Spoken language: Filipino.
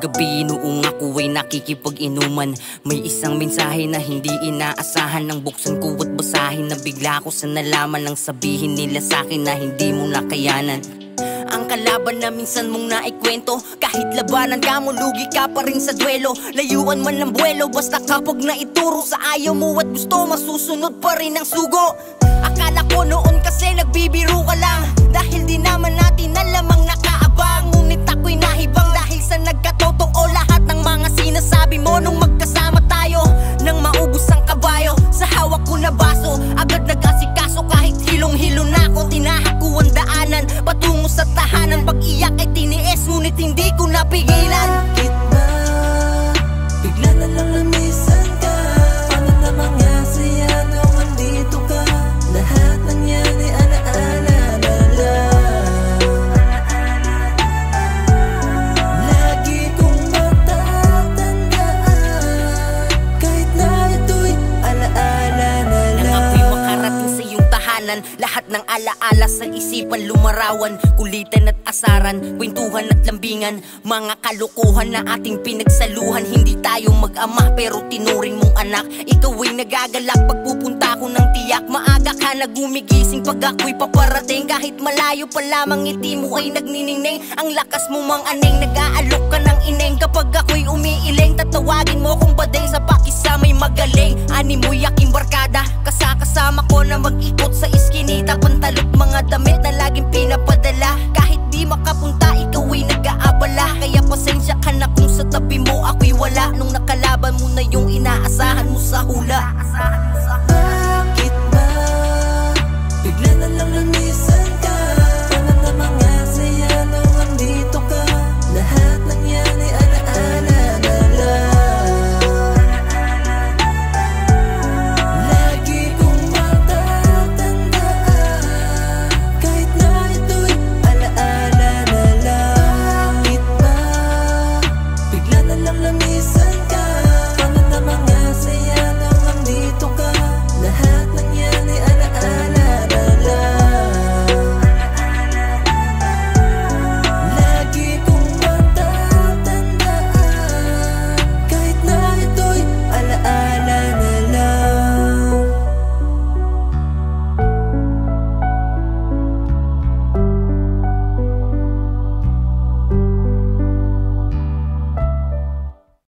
gabi noong ako ay nakikipag-inuman. May isang mensahe na hindi inaasahan. Nang buksan ko at basahin, na bigla ko sa nalaman. Nang sabihin nila sa'kin na hindi mo nakayanan ang kalaban na minsan mong naikwento. Kahit labanan ka mo, lugi ka pa rin sa duelo. Layuan man ng buwelo, basta kapag naituro sa ayaw mo at gusto, masusunod pa rin ang sugo. Akala ko noon kasi nagbibiro ka lang, dahil di naman natin alamang nakaabang. Ngunit ako'y nahibang dahil sa nagkatotoo lahat ng mga sinasabi mo. Nung magkasama tayo, nang maubos ang kabayo sa hawak ko na baso, agad nag-asikaso kahit hilong-hilo na ako. Tinahak ko ang daanan patungo sa tahanan. Pag-iyak ay tiniis, ngunit hindi ko napigilan. Bakit ba bigla na lang namisan ka? Paano na mga saya nung andito ka? Lahat ng yan ay alaala na lang. Lagi kong matatandaan, kahit na ito'y alaala na lang. Nang ako'y makarating sa iyong tahanan, lahat ng alaala sa isipan lumarawan. Kulitan at asaran, kwentuhan at lambingan, mga kalukuhan na ating pinagsaluhan. Hindi tayo mag-ama pero tinuring mong anak. Ikaw ay nagagalak pagpupunta ko ng tiyak. Maaga ka na gumigising pag ako'y paparating. Kahit malayo pa lamang ngiti mo ay nagniningning. Ang lakas mo mang aneng, nag-aalok ka ng ineng. Kapag ako'y umiiling, tatawagin mo kung baday sa pakisamay magaling. Ani mo'y aking barkada, kasama ko na mag-ikot sa